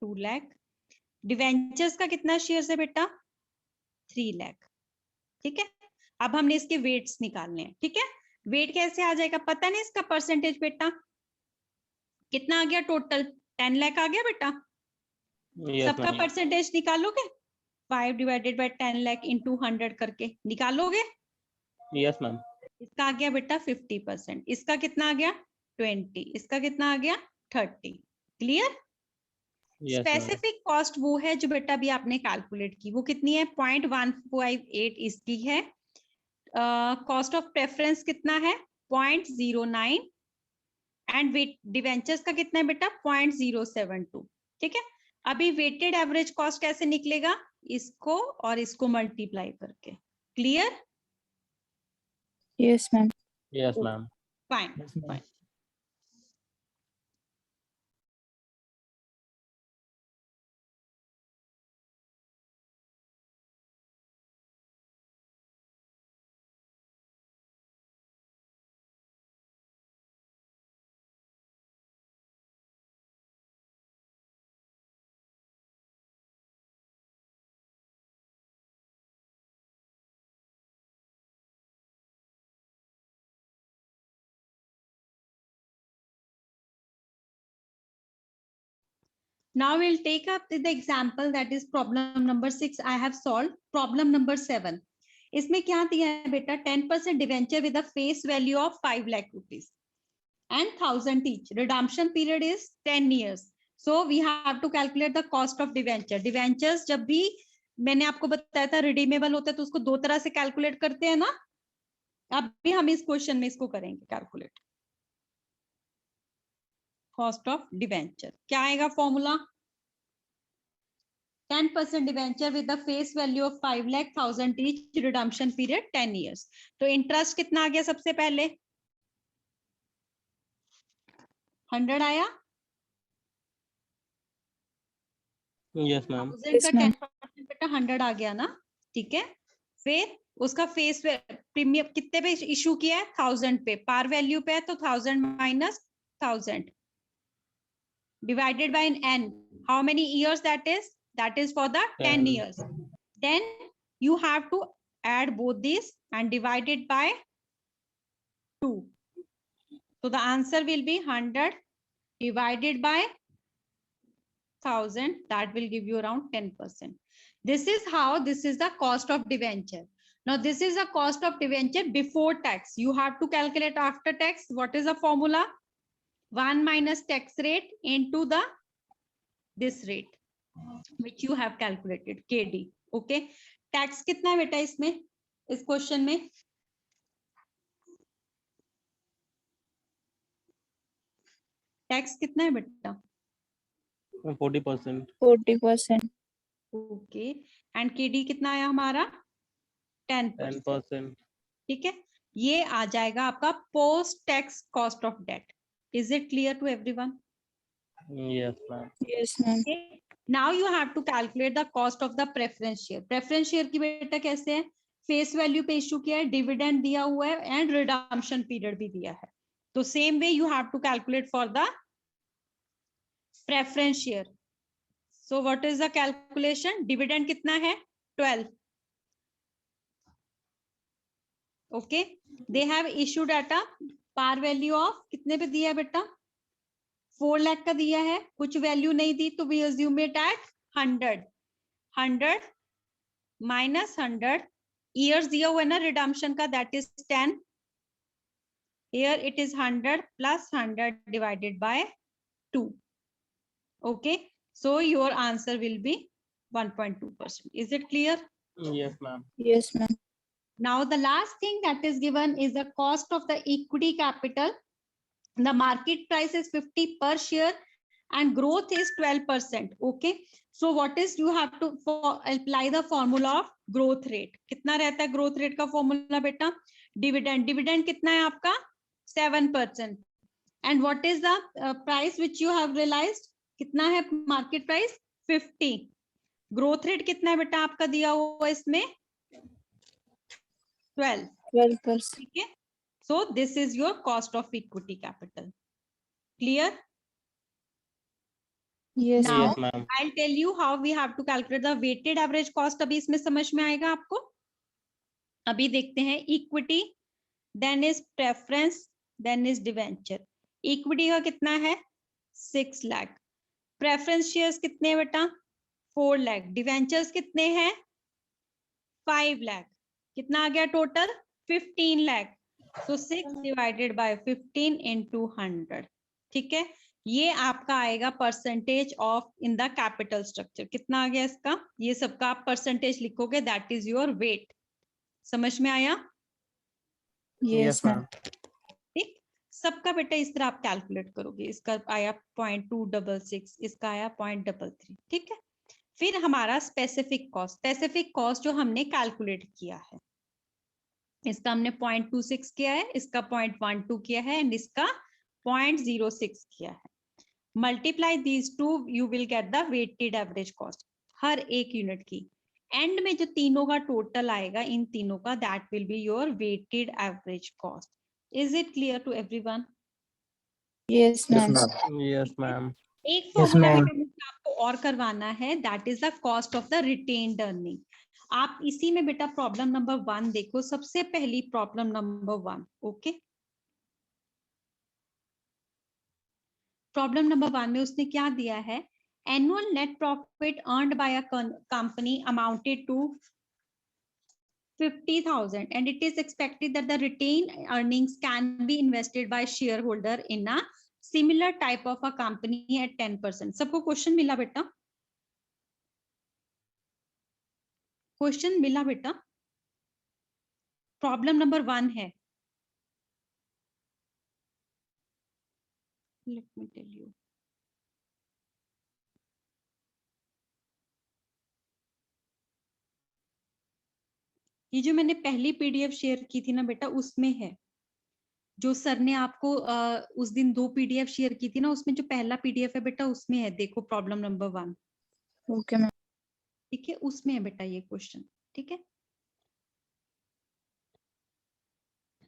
2 लाख। डिवेंचर्स का कितना शेयर है बेटा 3 लाख, ठीक है। अब हमने इसके वेट्स निकालने हैं, ठीक है। वेट कैसे आ जाएगा पता नहीं, इसका परसेंटेज बेटा कितना आ गया टोटल 10 लाख आ गया बेटा। Yes, सबका ma'am. परसेंटेज निकालोगे 5 डिवाइडेड बाय 10 लाख इंटू 100 करके निकालोगे। Yes, ma'am. इसका आ गया बेटा 50%, इसका कितना आ गया 20, इसका कितना आ गया 30, clear. Yes, ma'am. Specific cost वो है जो बेटा अभी आपने कैलकुलेट की, वो कितनी है 0.158 इसकी है। कॉस्ट ऑफ प्रेफरेंस कितना है 0.09 एंड डिवेंचर्स का कितना है बेटा 0.072, ठीक है। अभी वेटेड एवरेज कॉस्ट कैसे निकलेगा, इसको और इसको मल्टीप्लाई करके, clear. Yes, ma'am. Yes, ma'am. Fine Yes, ma'am. Fine. Now we'll take up the example that is problem number 6. I have solved problem number 7. इसमें क्या दिया है बेटा 10% debenture with a face value of 5 lakh rupees and 1000 each. Redemption period is 10 years. So we have to calculate the cost of debenture. Debentures जब भी मैंने आपको बताया था रिडीमेबल होता है तो उसको दो तरह से कैलकुलेट करते हैं ना, अब भी हम इस क्वेश्चन में इसको करेंगे कैलकुलेट। कॉस्ट ऑफ डिवेंचर क्या आएगा formula 10% debenture with the face value of 5 lakh 1000 each, redemption period 10 years. तो इंटरेस्ट कितना आ गया सबसे पहले 100 आया, Yes, ma'am. 1000 Yes, का ma'am. 10% बेटा 100 आ गया ना, ठीक है। फिर उसका फेस प्रीमियम कितने पे इशू किया है 1000 पे, पार वैल्यू पे है तो 1000 minus 1000 divided by n, how many years that is for the 10 years. Then you have to add both these and divide it by 2. So the answer will be 100 divided by 1000, that will give you around 10%. This is the cost of debenture. Now this is the cost of debenture before tax. You have to calculate after tax. What is the formula 1 minus tax rate into the this rate which you have calculated KD, okay. Tax कितना है बेटा इसमें इस question में tax कितना है बेटा? 40%. 40%. Okay, and KD कितना आया हमारा? 10%. 10%. ठीक है, ये आ जाएगा आपका post tax cost of debt. Is it clear to everyone? Yes, ma'am. Yes, ma'am. Okay. Now you have to calculate the cost of the preference share. Preference share की बेटा कैसे है? फेस वैल्यू पे इशू किया है, dividend दिया हुआ है एंड रिडम्पशन पीरियड भी दिया है. तो same way you have to calculate for the preference share. So what is the calculation? Dividend कितना है? 12. Okay, they have issued at a par value of कितने पे दिया है बेटा? 4 लाख का दिया है. कुछ वैल्यू नहीं दी तो we assume it at 100. 100 minus 100 years दिया हुआ है ना रिडम्पशन का, that is 10. Here it is 100 plus 100 divided by 2. Okay, so your answer will be 1.2%. Is it clear? Yes, ma'am. Yes, ma'am. Now the last thing that is given is the cost of the equity capital. The market price is 50 per share and growth is 12%. Okay, so what is you have to apply the formula of growth rate. कितना रहता है growth rate का formula बेटा? Dividend कितना है आपका? 7%. And what is the price which you have realized? कितना है market price? 50. growth rate कितना है बेटा आपका दिया हुआ इसमें? 12. 12%. ठीक है, so this is your cost of equity capital. Clear? Yes, Now, Yes, ma'am. I'll tell you how we have to calculate the weighted average cost. अभी इसमें समझ में आएगा आपको. अभी देखते हैं equity, then is preference, then is debenture. Equity का कितना है? 6 लाख. प्रेफरेंस शेयर्स कितने हैं बेटा? 4 लाख. डिवेंचर्स कितने हैं? 5 लाख. कितना आ गया total? 15 lakh. So 6 divided by 15 into 100. ठीक है, ये आपका आएगा percentage of in the capital structure. कितना आ गया इसका? ये सबका आप परसेंटेज लिखोगे, दैट इज योर वेट. समझ में आया? yes, ma'am. ठीक, सबका बेटा इस तरह आप कैलकुलेट करोगे. इसका आया 0.266, इसका आया 0.33. ठीक है, फिर हमारा स्पेसिफिक कॉस्ट जो हमने कैलकुलेट किया है, इसका हमने 0.26 किया है, इसका 0.12 किया है एंड इसका 0.06 किया है. Multiply these two, you will get the weighted average cost हर एक यूनिट की. एंड में जो तीनों का टोटल आएगा, इन तीनों का, that will be your weighted average cost. Is it clear to everyone? Yes, Yes, ma'am. ma'am. Yes, ma'am. एक Yes, फॉर्मूला ma'am. बेटा आपको और करवाना है, that is the cost of the retained earning. आप इसी में बेटा प्रॉब्लम नंबर 1 देखो, सबसे पहली problem number 1. Okay, problem number 1 में उसने क्या दिया है? Annual net profit earned by a company amounted to 50,000 and it is expected that the retained earnings can be invested by shareholder in a similar type of a company at 10%. सबको question मिला बेटा? Question मिला बेटा? Problem number 1 है. Let me tell you. ये जो मैंने पहली पीडीएफ शेयर की थी ना बेटा, उसमें है. जो सर ने आपको उस दिन 2 पीडीएफ शेयर की थी ना, उसमें जो पहला पीडीएफ है बेटा, उसमें है. देखो प्रॉब्लम नंबर 1. Okay, ma'am. ठीक है, उसमें है बेटा ये क्वेश्चन. ठीक है,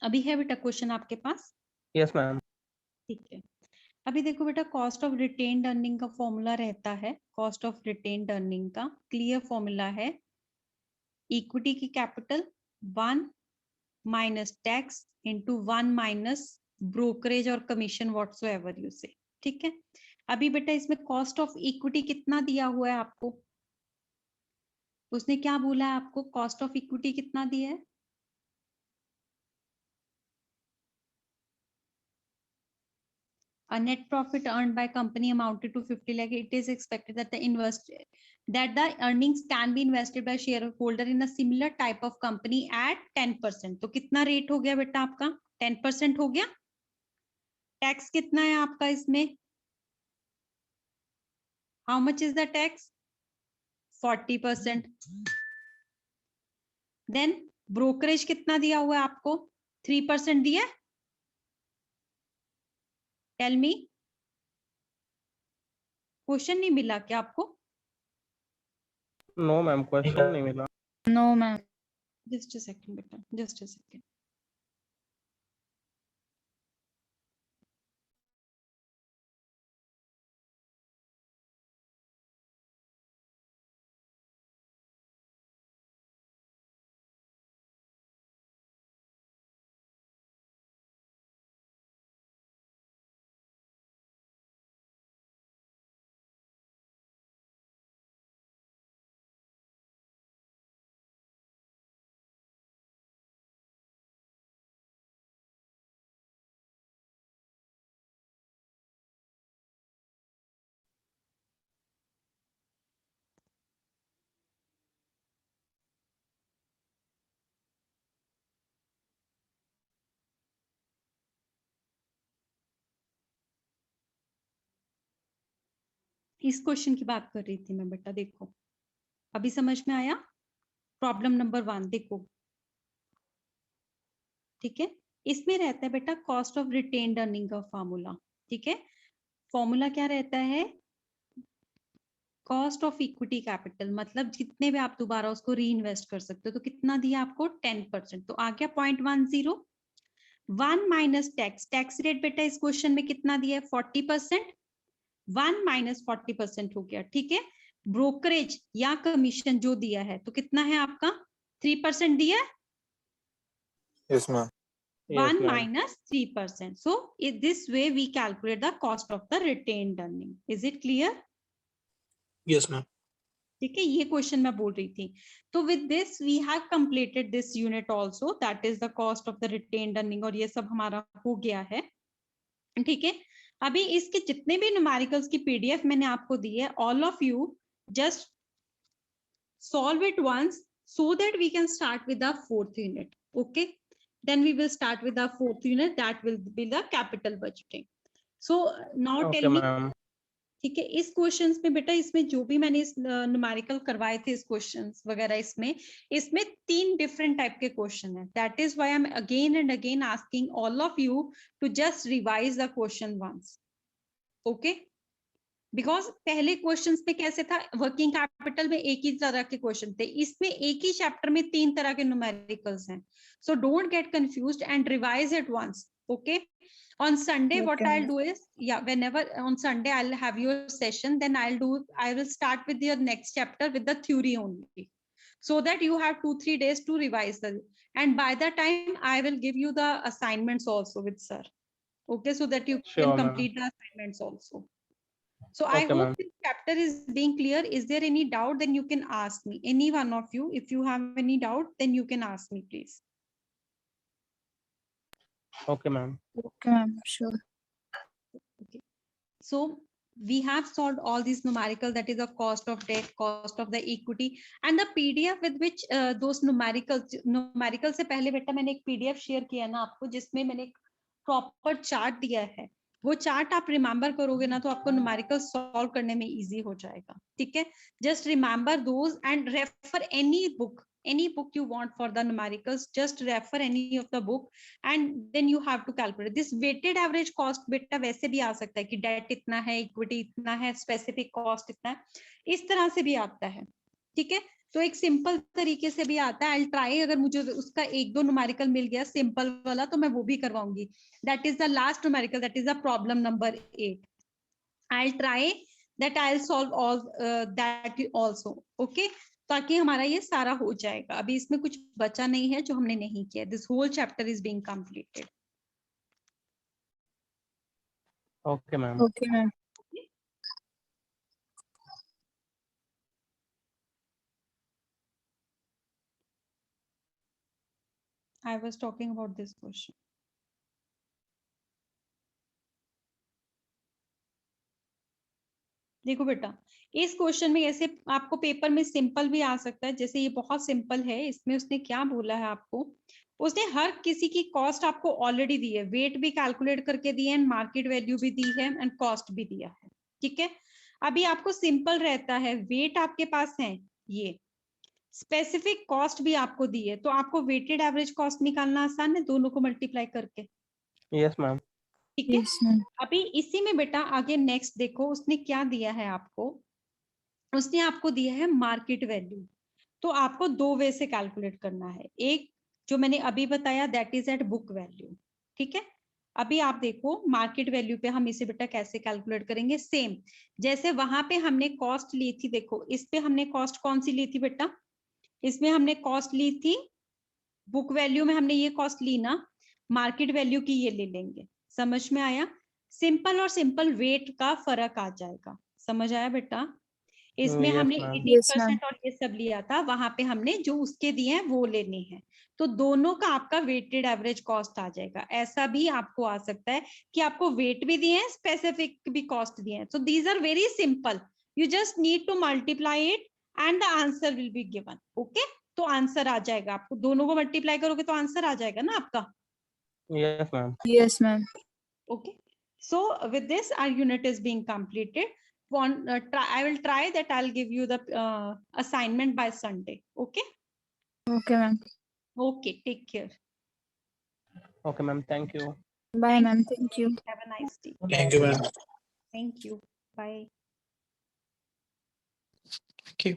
अभी है बेटा क्वेश्चन आपके पास? Yes, ma'am. ठीक है, अभी देखो बेटा, कॉस्ट ऑफ रिटेन्ड अर्निंग का फॉर्मूला रहता है. कॉस्ट ऑफ रिटेन्ड अर्निंग का क्लियर फॉर्मूला है इक्विटी की capital 1 minus tax into 1 minus brokerage और कमीशन व्हाटसोएवर यू से. ठीक है, अभी बेटा इसमें कॉस्ट ऑफ इक्विटी कितना दिया हुआ है आपको? उसने क्या बोला है आपको? कॉस्ट ऑफ इक्विटी कितना दिया है? A net profit earned by company amounted to 50 lakh. It is expected that the earnings can be invested by shareholder in a similar type of company at 10%. तो कितना रेट हो गया बेटा आपका? 10% हो गया. टैक्स कितना है आपका इसमें? How much is the tax? 40%. Then brokerage कितना दिया हुआ है आपको? 3% दिया है? Tell me. क्वेश्चन नहीं मिला क्या आपको? नो मैम, क्वेश्चन नहीं मिला. No, ma'am. Just a second बेटा, जस्ट अ सेकंड. इस क्वेश्चन की बात कर रही थी मैं बेटा. देखो अभी समझ में आया? प्रॉब्लम नंबर 1 देखो. ठीक है, इसमें रहता है बेटा कॉस्ट ऑफ रिटेन्ड अर्निंग का फॉर्मूला. ठीक है, फॉर्मूला क्या रहता है? कॉस्ट ऑफ इक्विटी कैपिटल, मतलब जितने भी आप दोबारा उसको री इन्वेस्ट कर सकते हो. तो कितना दिया आपको? 10%. तो आ गया 0.10. 1 माइनस टैक्स. टैक्स रेट बेटा इस क्वेश्चन में कितना दिया है? 40%. 1 माइनस 40% हो गया. ठीक है, ब्रोकरेज या कमीशन जो दिया है तो कितना है आपका? 3% दिया है. Yes, ma'am. 1 minus 3%. So in this way we calculate the cost of the retained earning. Is it clear? Yes, ma'am. ठीक है, ये क्वेश्चन मैं बोल रही थी. तो with this we have completed this unit also, that is the cost of the retained earning. और ये सब हमारा हो गया है. ठीक है, अभी इसके जितने भी न्यूमेरिकल्स की पीडीएफ मैंने आपको दी है, all of you just solve it once so that we can start with the 4th unit. Okay, then we will start with the 4th unit, that will be the capital budgeting. So now Okay, tell me. ma'am. ठीक है, इस questions में बेटा, इसमें जो भी मैंने इस न्यूमेरिकल करवाए थे, इस क्वेश्चंस वगैरह, इसमें 3 डिफरेंट टाइप के क्वेश्चन है. That is why I am again and again asking all of you to just revise the question once. Okay, because पहले क्वेश्चंस में कैसे था? वर्किंग कैपिटल में एक ही तरह के क्वेश्चन थे, इसमें एक ही चैप्टर में 3 तरह के न्यूमेरिकल्स हैं. So don't get confused and revise it once. Okay, on Sunday what Okay, I'll do is, yeah, whenever on Sunday I'll have your session, then I will start with your next chapter with the theory only, so that you have 2-3 days to revise the, and by the time I will give you the assignments also with sir. Okay, so that you Sure, can ma'am. complete the assignments also. So I Okay, hope ma'am. this chapter is being clear. Is there any doubt? Then you can ask me, any one of you. If you have any doubt, then you can ask me, please. Okay, ma'am. okay, ma'am. Sure. Okay, so we have solved all these numerical, that is the cost of debt, cost of the equity, and the PDF with which those numerical से पहले बेटा मैंने एक PDF share किया ना आपको, जिसमें मैंने एक प्रॉपर चार्ट दिया है. वो चार्ट आप रिमेम्बर करोगे ना तो आपको न्यूमेरिकल सॉल्व करने में इजी हो जाएगा. ठीक है, just remember those and refer any book you want for the numericals. Just refer any of the book and then you have to calculate this weighted average cost. बेटा वैसे भी आ सकता है कि डेट इतना है, इक्विटी इतना है, स्पेसिफिक कॉस्ट इतना है, इस तरह से भी आता है. ठीक है, तो एक सिंपल तरीके से भी आता है. आई ट्राई, अगर मुझे उसका 1-2 न्यूमेरिकल मिल गया सिंपल वाला तो मैं वो भी करवाऊंगी. That is the last numerical, that is the problem number 8. I try that I will solve all that also. Okay, ताकि हमारा ये सारा हो जाएगा. अभी इसमें कुछ बचा नहीं है जो हमने नहीं किया. This whole chapter is being completed. Okay, ma'am. Okay, ma'am. I was talking about this question. देखो बेटा, इस क्वेश्चन में ऐसे आपको पेपर में सिंपल भी आ सकता है. जैसे ये बहुत सिंपल है, इसमें उसने क्या बोला है आपको, उसने हर किसी की कॉस्ट आपको ऑलरेडी दी है, वेट भी कैलकुलेट करके दी है, एंड मार्केट वैल्यू भी दी है, एंड कॉस्ट भी दिया है. ठीक है, अभी आपको सिंपल रहता है, वेट आपके पास है, ये स्पेसिफिक कॉस्ट भी आपको दी है, तो आपको वेटेड एवरेज कॉस्ट निकालना आसान है, दोनों को मल्टीप्लाई करके, यस मैम। ठीक है। Yes, ma'am. अभी इसी में बेटा आगे नेक्स्ट देखो उसने क्या दिया है आपको, उसने आपको दिया है मार्केट वैल्यू। तो आपको दो वे से कैलकुलेट करना है, एक जो मैंने अभी बताया that is at book value, ठीक है। अभी आप देखो मार्केट वैल्यू पे हम इसे बेटा कैसे कैलकुलेट करेंगे, सेम जैसे वहां पे हमने कॉस्ट ली थी, देखो इस पे हमने कॉस्ट कौन सी ली थी बेटा, इसमें हमने कॉस्ट ली थी, बुक वैल्यू में हमने ये कॉस्ट ली ना, मार्केट वैल्यू की ये ले लेंगे, समझ में आया। सिंपल और सिंपल वेट का फर्क आ जाएगा, समझ आया बेटा। इसमें Yes, हमने ma'am. 80% Yes, और ये सब लिया था, वहां पे हमने जो उसके दिए हैं वो लेने हैं, तो दोनों का आपका वेटेड एवरेज कॉस्ट आ जाएगा। ऐसा भी आपको आ सकता है कि आपको वेट भी दिए हैं, स्पेसिफिक भी कॉस्ट दिए हैं, so these are very simple, you just need to multiply it and the answer will be given, okay. तो आंसर आ जाएगा, आपको दोनों को मल्टीप्लाई करोगे तो आंसर आ जाएगा ना आपका, Yes, ma'am. Yes, ma'am. okay. So with this our unit is being completed. I will try that I'll give you the assignment by Sunday, okay. Okay, ma'am. Okay, take care. Okay, ma'am. Thank you. Bye, ma'am. Thank you. Have a nice day. Thank you, ma'am. Thank you. Bye. Thank you.